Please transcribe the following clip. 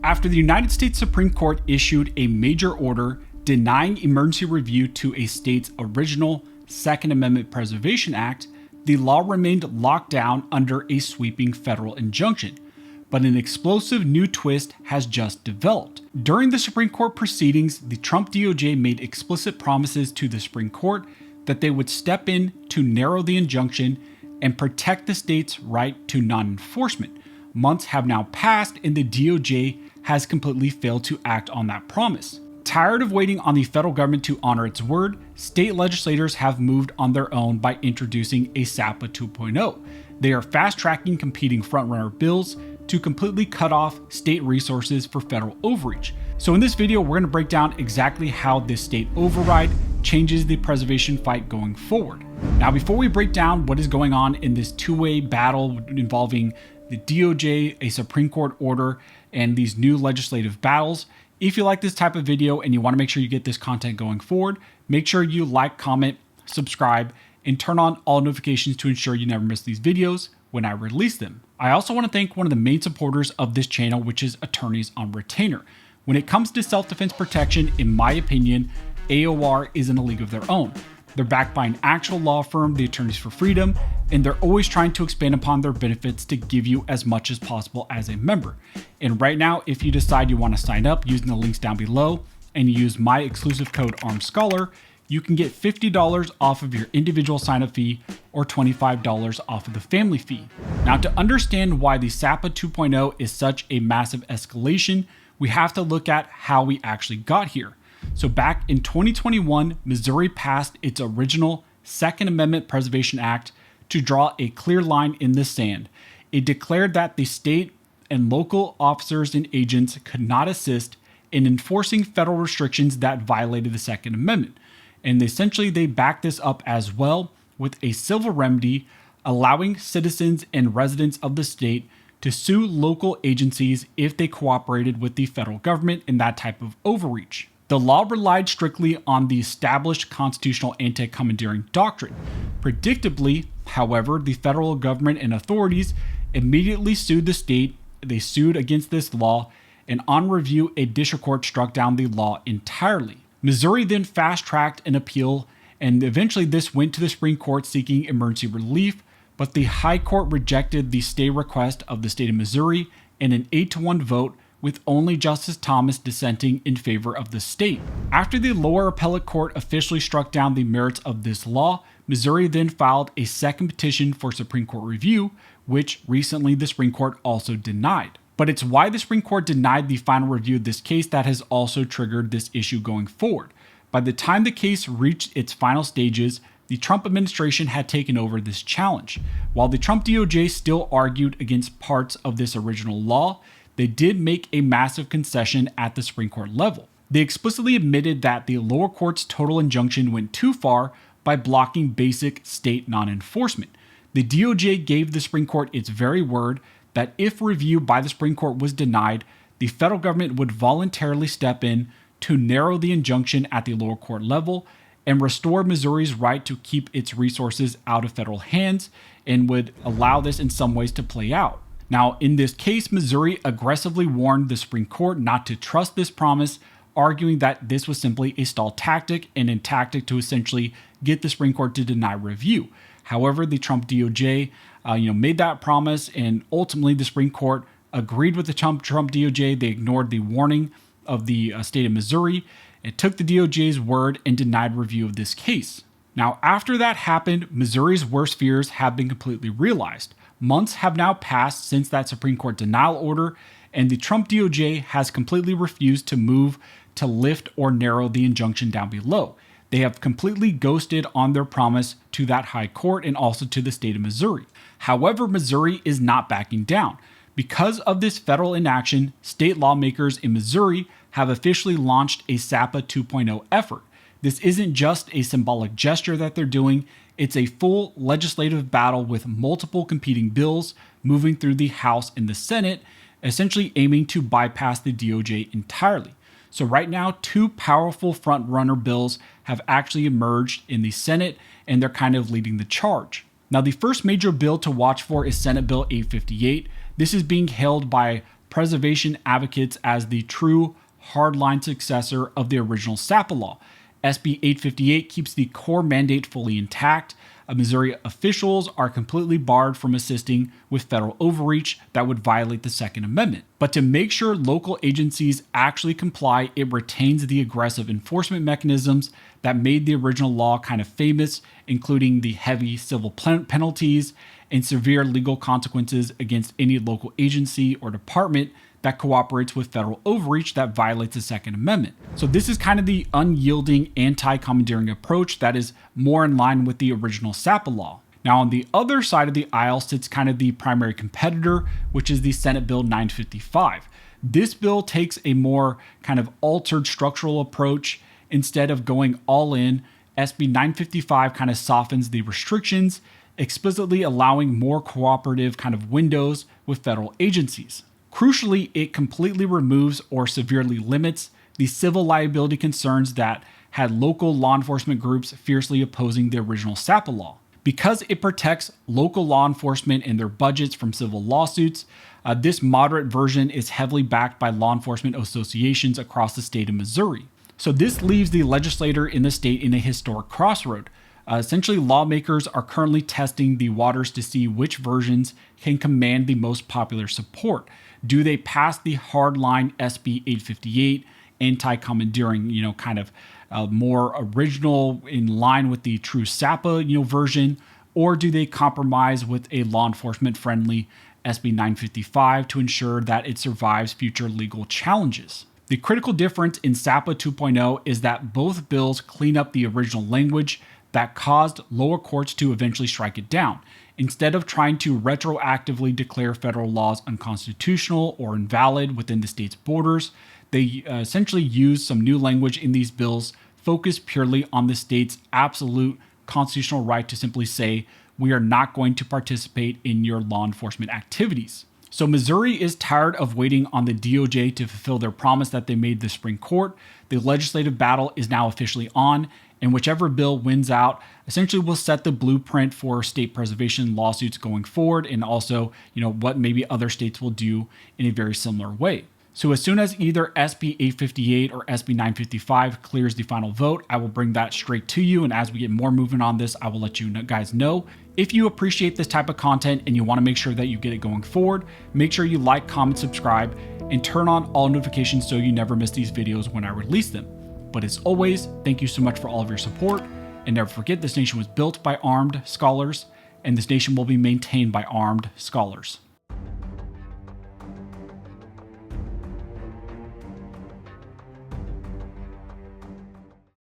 After the United States Supreme Court issued a major order denying emergency review to a state's original Second Amendment Preservation Act, the law remained locked down under a sweeping federal injunction. But an explosive new twist has just developed. During the Supreme Court proceedings, the Trump DOJ made explicit promises to the Supreme Court that they would step in to narrow the injunction and protect the state's right to non-enforcement. Months have now passed and the DOJ has completely failed to act on that promise. Tired of waiting on the federal government to honor its word, state legislators have moved on their own by introducing a SAPA 2.0. They are fast-tracking competing frontrunner bills to completely cut off state resources for federal overreach. So in this video, we're going to break down exactly how this state override changes the preservation fight going forward. Now, before we break down what is going on in this two-way battle involving the DOJ, a Supreme Court order, and these new legislative battles, if you like this type of video and you want to make sure you get this content going forward, make sure you like, comment, subscribe, and turn on all notifications to ensure you never miss these videos when I release them. I also want to thank one of the main supporters of this channel, which is Attorneys on Retainer. When it comes to self-defense protection, in my opinion, AOR is in a league of their own. They're backed by an actual law firm, the Attorneys for Freedom, and they're always trying to expand upon their benefits to give you as much as possible as a member. And right now, if you decide you want to sign up using the links down below and you use my exclusive code ARMSCHOLAR, you can get $50 off of your individual sign-up fee or $25 off of the family fee. Now, to understand why the SAPA 2.0 is such a massive escalation, we have to look at how we actually got here. So back in 2021, Missouri passed its original Second Amendment Preservation Act to draw a clear line in the sand. It declared that the state and local officers and agents could not assist in enforcing federal restrictions that violated the Second Amendment. And essentially, they backed this up as well with a civil remedy allowing citizens and residents of the state to sue local agencies if they cooperated with the federal government in that type of overreach. The law relied strictly on the established constitutional anti-commandeering doctrine. Predictably, however, the federal government and authorities immediately sued the state. They sued against this law, and on review, a district court struck down the law entirely. Missouri then fast-tracked an appeal, and eventually this went to the Supreme Court seeking emergency relief, but the High Court rejected the stay request of the state of Missouri in an 8-1 vote, with only Justice Thomas dissenting in favor of the state. After the lower appellate court officially struck down the merits of this law, Missouri then filed a second petition for Supreme Court review, which recently the Supreme Court also denied. But it's why the Supreme Court denied the final review of this case that has also triggered this issue going forward. By the time the case reached its final stages, the Trump administration had taken over this challenge. While the Trump DOJ still argued against parts of this original law, they did make a massive concession at the Supreme Court level. They explicitly admitted that the lower court's total injunction went too far by blocking basic state non-enforcement. The DOJ gave the Supreme Court its very word that if review by the Supreme Court was denied, the federal government would voluntarily step in to narrow the injunction at the lower court level and restore Missouri's right to keep its resources out of federal hands, and would allow this in some ways to play out. Now, in this case, Missouri aggressively warned the Supreme Court not to trust this promise, arguing that this was simply a stall tactic and a tactic to essentially get the Supreme Court to deny review. However, the Trump DOJ made that promise, and ultimately the Supreme Court agreed with the Trump DOJ. They ignored the warning of the state of Missouri. It took the DOJ's word and denied review of this case. Now, after that happened, Missouri's worst fears have been completely realized. Months have now passed since that Supreme Court denial order, and the Trump DOJ has completely refused to move to lift or narrow the injunction down below. They have completely ghosted on their promise to that high court and also to the state of Missouri. However, Missouri is not backing down. Because of this federal inaction, state lawmakers in Missouri have officially launched a SAPA 2.0 effort. This isn't just a symbolic gesture that they're doing, it's a full legislative battle with multiple competing bills moving through the House and the Senate, essentially aiming to bypass the DOJ entirely. So right now, two powerful front-runner bills have actually emerged in the Senate, and they're kind of leading the charge. Now, the first major bill to watch for is Senate Bill 858. This is being hailed by preservation advocates as the true hardline successor of the original SAPA law. SB 858 keeps the core mandate fully intact. Missouri officials are completely barred from assisting with federal overreach that would violate the Second Amendment. But to make sure local agencies actually comply, it retains the aggressive enforcement mechanisms that made the original law kind of famous, including the heavy civil penalties and severe legal consequences against any local agency or department that cooperates with federal overreach that violates the Second Amendment. So this is kind of the unyielding anti-commandeering approach that is more in line with the original SAPA law. Now on the other side of the aisle sits kind of the primary competitor, which is the Senate Bill 955. This bill takes a more kind of altered structural approach. Instead of going all in, SB 955 kind of softens the restrictions, explicitly allowing more cooperative kind of windows with federal agencies. Crucially, it completely removes or severely limits the civil liability concerns that had local law enforcement groups fiercely opposing the original SAPA law. Because it protects local law enforcement and their budgets from civil lawsuits, this moderate version is heavily backed by law enforcement associations across the state of Missouri. So this leaves the legislator in the state in a historic crossroad. Essentially, lawmakers are currently testing the waters to see which versions can command the most popular support. Do they pass the hardline SB 858 anti-commandeering, kind of more original in line with the true SAPA, version, or do they compromise with a law enforcement friendly SB 955 to ensure that it survives future legal challenges? The critical difference in SAPA 2.0 is that both bills clean up the original language that caused lower courts to eventually strike it down. Instead of trying to retroactively declare federal laws unconstitutional or invalid within the state's borders, they essentially use some new language in these bills focused purely on the state's absolute constitutional right to simply say, we are not going to participate in your law enforcement activities. So Missouri is tired of waiting on the DOJ to fulfill their promise that they made the Supreme Court. The legislative battle is now officially on, and whichever bill wins out essentially will set the blueprint for state preservation lawsuits going forward, and also, what maybe other states will do in a very similar way. So as soon as either SB 858 or SB 955 clears the final vote, I will bring that straight to you. And as we get more movement on this, I will let you guys know. If you appreciate this type of content and you want to make sure that you get it going forward, make sure you like, comment, subscribe, and turn on all notifications so you never miss these videos when I release them. But as always, thank you so much for all of your support. And never forget, this nation was built by armed scholars, and this nation will be maintained by armed scholars.